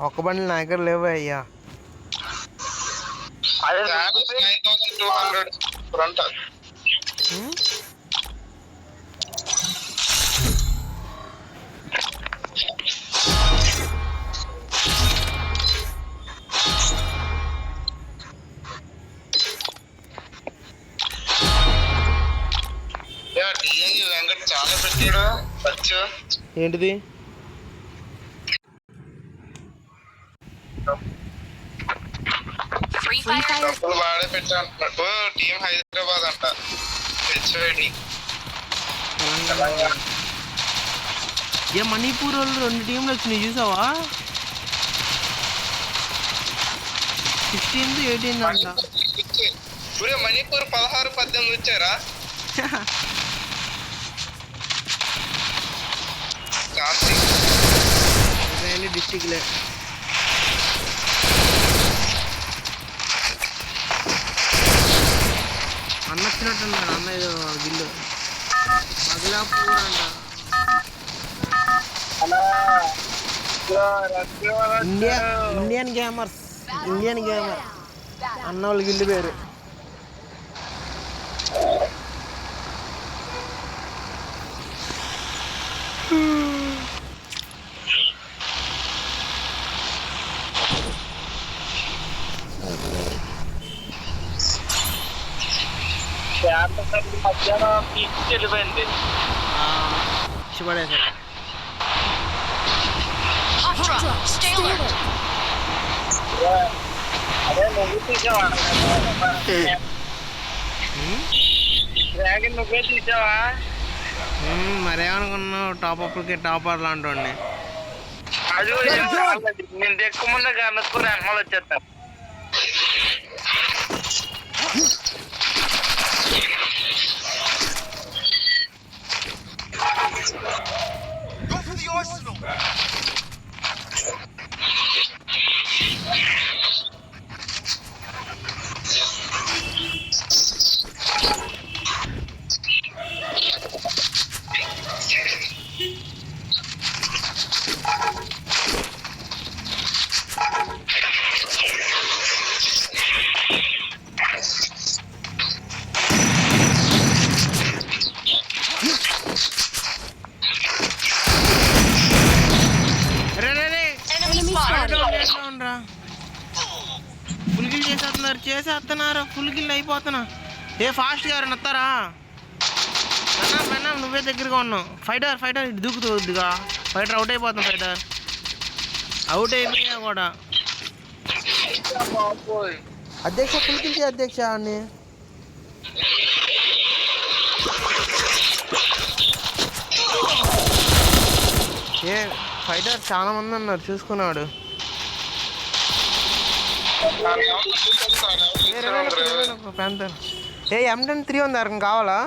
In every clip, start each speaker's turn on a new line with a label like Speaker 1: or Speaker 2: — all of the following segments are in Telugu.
Speaker 1: ఒక్క బండి నా దగ్గర లేవు అయ్యా.
Speaker 2: చాలా పెట్టాడు ఖర్చు.
Speaker 1: ఏంటిది?
Speaker 2: డబ్బులు వాడే పెట్టా అంటున్నట్టు. టీం హైదరాబాద్ అంట.
Speaker 1: ఏ మణిపూర్ వాళ్ళు 2 టీంలు వచ్చినాయి చూసావా? 16, 18 అంట.
Speaker 2: మణిపూర్ 16, 18 వచ్చారా?
Speaker 1: డిస్టిక్లే అన్న వచ్చినట్టున్నాడు. అన్న ఏదో గిల్లు మగిలాపూర్ అంట. ఇండియన్ గేమర్ అన్న వాళ్ళు గిల్లు పేరు.
Speaker 2: మధ్యాహ్నం వెళ్ళిపోయింది.
Speaker 1: ఇష్టపడేసాడు.
Speaker 2: అదే నువ్వు తీసావా? నువ్వే తీసావా?
Speaker 1: మరేమనుకున్నావు? టాపర్లకి టాపర్ లాంటి.
Speaker 2: అది నేను ఎక్కువ ముందే కనుక్కొని అమ్మలు వచ్చేస్తాను.
Speaker 3: Go for the arsenal.
Speaker 1: Full kill చేసేస్తున్నారు. ఫుల్ కిల్ అయిపోతున్నా. ఏ ఫాస్ట్ గారు నత్తారా? పెన్నా నువ్వే దగ్గరగా ఉన్నావు. ఫైటర్ ఇటు దూకుతుందిగా. ఫైటర్ అవుట్ అయిపోతాం. ఫైటర్ అవుట్ అయిపోయా కూడా. అధ్యక్ష ఫుల్ కిల్ చేయ అధ్యక్ష అని. ఏ ఫైటర్ చాలా మంది ఉన్నారు చూసుకున్నాడు. ఏ M10-3 ఉంది అర్థం కావాలా?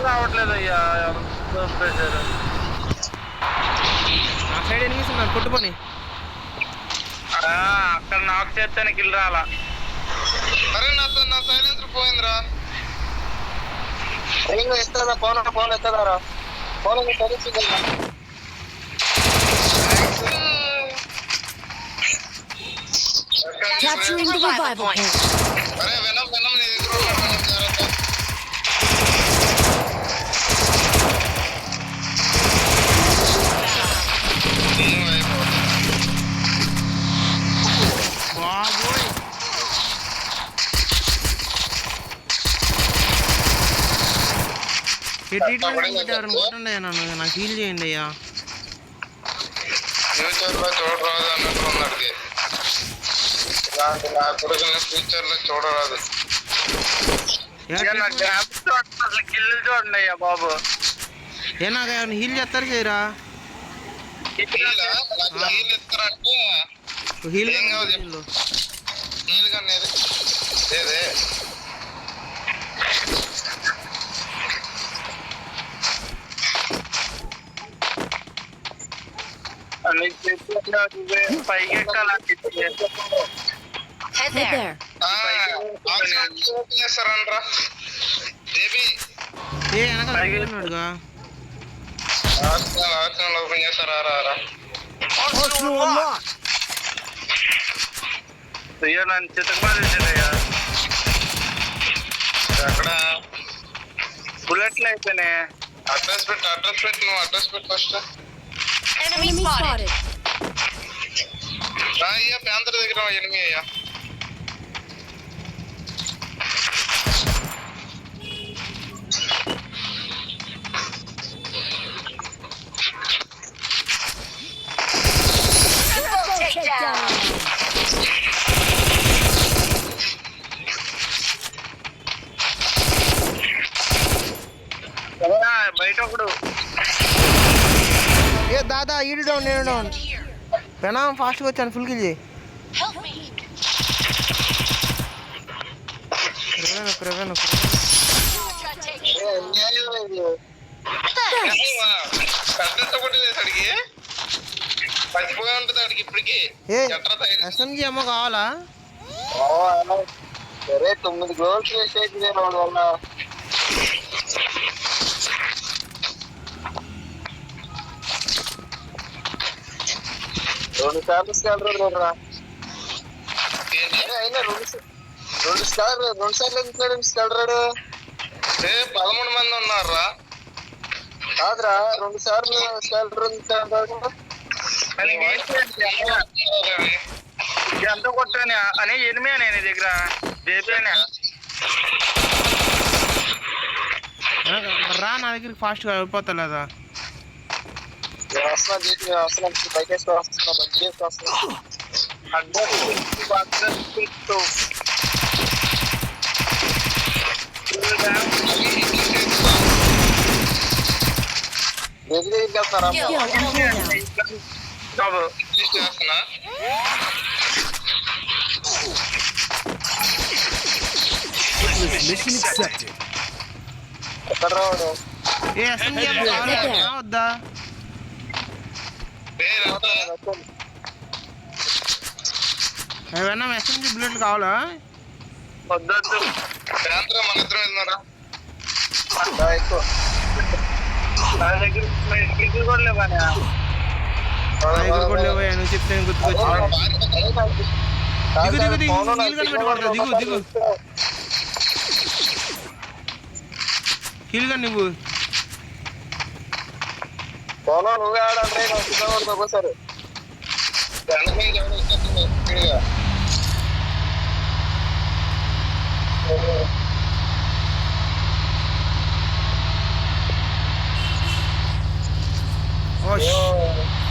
Speaker 2: రావట్లేదు అయ్యా.
Speaker 1: నా సైడ్ ఎనిమిస్ ఉన్నారు కొట్టుకొని.
Speaker 2: అక్కడ నాకు చేస్తేనే కిల్ రాలా. అరే నా సైలెన్సర్ పోయిందిరా. ఎత్తదా ఫోన్ ఎత్తదారా? Phone
Speaker 4: Capturing the revival point.
Speaker 2: అరే వెనమ్ నీ దగ్గర ఉన్నాడు.
Speaker 1: బాబోయ్ కొట్టండి నన్ను. నాకు హీల్ చేయండి అయ్యా.
Speaker 2: ఫ్యూచర్లో చూడరాదు అన్నట్టు ఉన్నాడు. నా కొడుకుని ఫ్యూచర్లో చూడరాదు. కిల్లు చూడండి అయ్యా బాబు.
Speaker 1: ఏ నాకు హీల్ చేస్తారు చేయరా? హీల్
Speaker 2: అనేది లేదే. పైకి ఎక్కాలంటే
Speaker 1: ఏ వెనకాలగా
Speaker 2: ఆర్సనల్ ఓపెన్ చేస్తారా? రా
Speaker 4: Arsenal unlocked.
Speaker 2: అయ్యా నన్ను చితకబాదేసాడయ్యా. ఎక్కడ బుల్లెట్లు అయిపోయినాయి. అడ్రస్ పెట్టు నువ్వు అడ్రస్ పెట్టు ఫస్ట్.
Speaker 4: Enemy spotted.
Speaker 2: అయ్యా ప్యాంతర్ దగ్గర ఎనిమి అయ్యా.
Speaker 4: Takedown.
Speaker 2: బయట ఒకడు
Speaker 1: ఏ దాదా ఈడు డౌన్ నేను డౌన్ పెనాం ఫాస్ట్గా వచ్చాను ఫుల్ కిల్ చేయి రెవెన్
Speaker 2: పెద్ద కొట్టి అడిగి పచ్చిపోయి ఉంటుంది అడిగి ఇప్పటికి.
Speaker 1: ఏ ఎస్ఎంజీ అమ్మ కావాలా?
Speaker 2: సరే 9 గోల్స్ వేసేది నేను వల్ల. రెండు సార్లు స్కాలర్ రా. అయినా రెండు సార్లు ఎందుకు స్కాలరాడు? 13 మంది ఉన్నారా? కాదురా 2 సార్లు స్కాలర్ ఎంత కొట్టాను అని ఎనిమిది నేను దగ్గర రేపేనా
Speaker 1: రా నా దగ్గరికి ఫాస్ట్గా అయిపోతా లేదా?
Speaker 2: అసలు బైక్ వస్తున్నా బండి వస్తున్నా వెళ్తారా? చేస్తున్నా
Speaker 3: Mission accepted.
Speaker 2: ఎక్కడ రావడం?
Speaker 1: ఏ ఎస్ఎంజీ అమ్మ కావాలా వద్దా? ఏమన్నా ఎస్ఎంజీ బుల్లెట్లు కావాలా?
Speaker 2: వద్దొద్దు సాయంత్రం మన ఇద్దరం వెళ్తున్నారా? ఎక్కువ నా దగ్గర కూడా లేవానే.
Speaker 1: నువ్వు చెప్తే గుర్తుకొచ్చి దిగు హీల్గా నువ్వు
Speaker 2: పోనా నువ్వే ఆడంటే ఒకసారి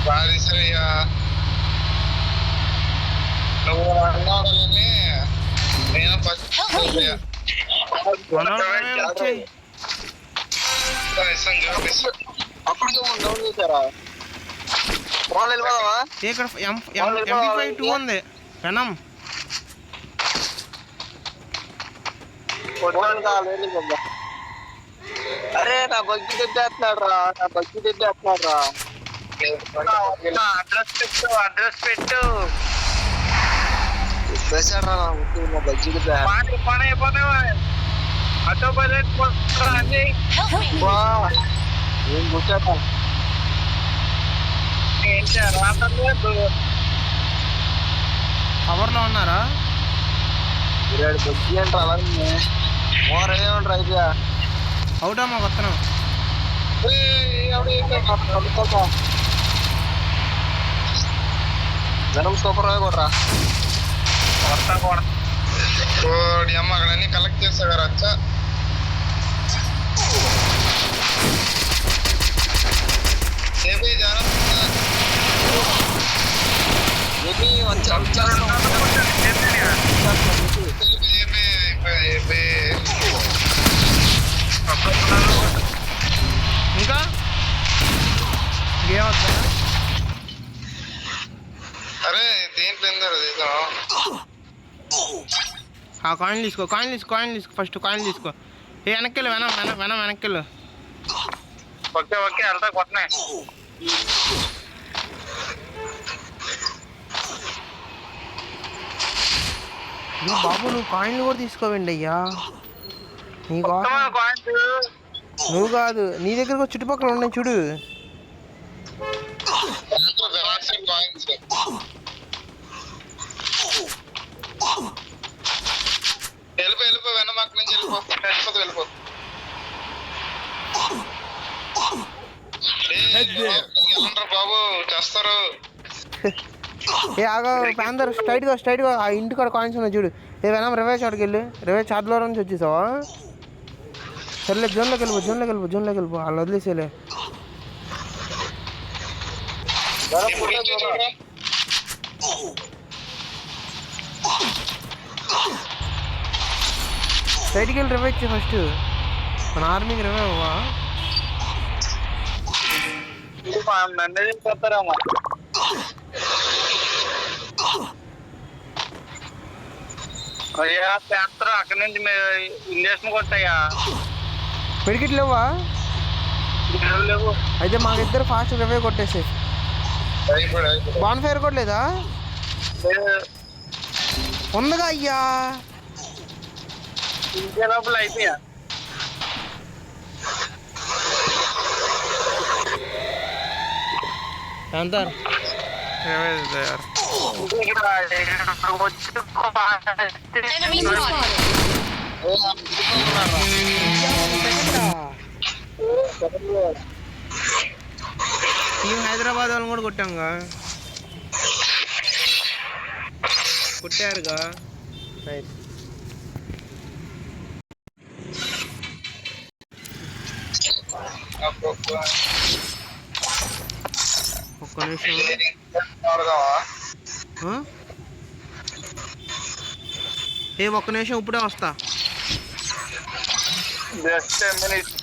Speaker 2: బాధిసయ్యా నువ్వు అన్నాడని నేను ఫస్ట్ అప్పుడు డౌన్ చేశారా? ఫోన్ వెళ్ళిపోదామా?
Speaker 1: ఇక్కడ MP5 ఉంది పెనం
Speaker 2: అరే నా బగ్గి తెచ్చేస్తున్నాడు రా. అడ్రస్ పెట్టు వేసాడు రా. మా బగ్గి పని అయిపోతావా? అటో బయట అన్ని ఏం కూర్చోట
Speaker 1: కవర్లో ఉన్నారా?
Speaker 2: బగ్గి అంటారు అలాగే మోరే ఉంటారు అయితే
Speaker 1: అవుటా మా కొత్తను
Speaker 2: జనం సూపర్ గా కొడరా. అమ్మ అక్కడ అన్ని కలెక్ట్ చేస్తా కదా అచ్చా.
Speaker 1: ఇంకా ఏమవుతా?
Speaker 2: అరే దేంట్లో
Speaker 1: ఆ కాయిన్ తీసుకో ఫస్ట్ కాయిన్ తీసుకో. ఏ వెనక్కి వెనక్కి
Speaker 2: ఓకే వెళ్తా కొట్టనే.
Speaker 1: బాబు నువ్వు కాయిన్లు కూడా తీసుకోవండి అయ్యా. నువ్వు కాదు నీ దగ్గర చుట్టుపక్కల ఉన్నాయి చూడు.
Speaker 2: కాయిన్స్ వెళ్ళిపో వెనమ అక్కడి నుంచి వెళ్ళిపో ఏమంటారు బాబు చేస్తారు.
Speaker 1: ఏ ఆగో ప్యాందర్ స్ట్రైట్గా ఆ ఇంటి కాడ కాయిన్స్ ఉన్నాయి చూడు. ఏ వెనమ రివేష్ అక్కడికి వెళ్ళి రివేష్ చార్లో నుంచి వచ్చేసావా? సర్లే జోన్లోకి వెళ్ళిపో వాళ్ళు వదిలేసేలే. స్ట్రైట్కి వెళ్ళి రివైవ్ ఇచ్చే ఫస్ట్ మన ఆర్మీకి రివైవ్ అవ్వా.
Speaker 2: నన్నే చెప్తారమ్మా. అయ్యా చేస్తారు అక్కడి నుంచి ఇంజక్షన్ కొట్టాయా?
Speaker 1: మెడికిట్ లేవా?
Speaker 2: లేవు.
Speaker 1: అయితే మాకిద్దరు ఫాస్ట్ రివైవ్ కొట్టేసే. బాన్ ఫైర్ కూడా లేదా? ఉందిగా అయ్యా.
Speaker 2: ఇంకే లోపల అయిపోయా.
Speaker 1: అంటారు
Speaker 4: Enemy spotted.
Speaker 1: టీం హైదరాబాద్ వాళ్ళని కూడా కొట్టాంగా. కొట్టారుగా. ఒక్క నిమిషం. ఒక్క నిమిషం ఇప్పుడే వస్తా.
Speaker 2: Just 10 minutes.